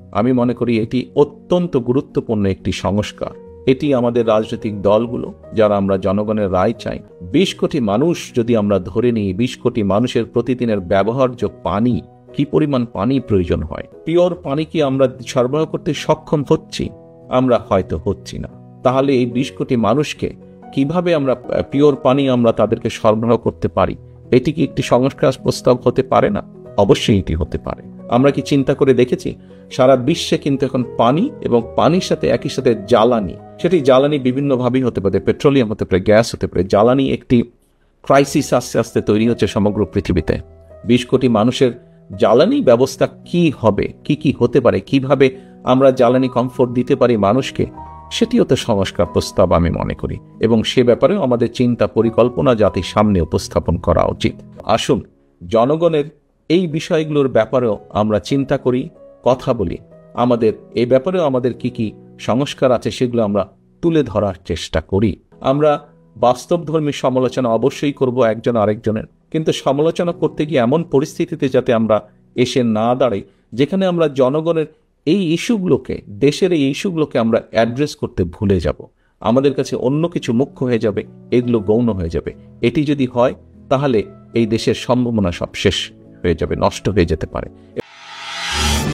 আমি মনে করি এটি অত্যন্ত গুরুত্বপূর্ণ একটি সংস্কার। এটি আমাদের রাজনৈতিক দলগুলো, যারা আমরা জনগণের রায় চাই, 20 কোটি মানুষ যদি আমরা ধরে নিই, 20 কোটি মানুষের প্রতিদিনের ব্যবহার্য পানি, কি পরিমাণ পানি প্রয়োজন হয়, পিওর পানি কি আমরা সরবরাহ করতে সক্ষম হচ্ছি? আমরা হয়তো হচ্ছি না। তাহলে এই 20 কোটি মানুষকে কিভাবে আমরা পিওর পানি আমরা তাদেরকে সরবরাহ করতে পারি? এটি কি একটি সংস্কার প্রস্তাব হতে পারে না? অবশ্যই এটি হতে পারে। আমরা কি চিন্তা করে দেখেছি সারা বিশ্বে কিন্তু এখন পানি এবং পানির সাথে একই সাথে জ্বালানি, সেটি জ্বালানি বিভিন্নভাবেই হতে পারে, পেট্রোলিয়াম হতে পারে, গ্যাস হতে পারে, জ্বালানি একটি ক্রাইসিস আস্তে আস্তে তৈরি হচ্ছে সমগ্র পৃথিবীতে। 20 কোটি মানুষের জ্বালানি ব্যবস্থা কি হবে, কি হতে পারে, কিভাবে আমরা জ্বালানি কমফোর্ট দিতে পারি মানুষকে, সেটিও তো সংস্কার প্রস্তাব আমি মনে করি। এবং সে ব্যাপারেও আমাদের চিন্তা পরিকল্পনা জাতির সামনে উপস্থাপন করা উচিত। আসুন জনগণের এই বিষয়গুলোর ব্যাপারেও আমরা চিন্তা করি, কথা বলি। আমাদের এই ব্যাপারেও আমাদের কি সংস্কার আছে সেগুলো আমরা তুলে ধরার চেষ্টা করি। আমরা বাস্তবধর্মী সমালোচনা অবশ্যই করব একজন আরেকজনের, কিন্তু সমালোচনা করতে গিয়ে এমন পরিস্থিতিতে যাতে আমরা এসে না দাঁড়াই যেখানে আমরা জনগণের এই ইস্যুগুলোকে, দেশের এই ইস্যুগুলোকে আমরা অ্যাড্রেস করতে ভুলে যাব। আমাদের কাছে অন্য কিছু মুখ্য হয়ে যাবে, এগুলো গৌণ হয়ে যাবে। এটি যদি হয় তাহলে এই দেশের সম্ভাবনা সব শেষ হয়ে যাবে, নষ্ট হয়ে যেতে পারে।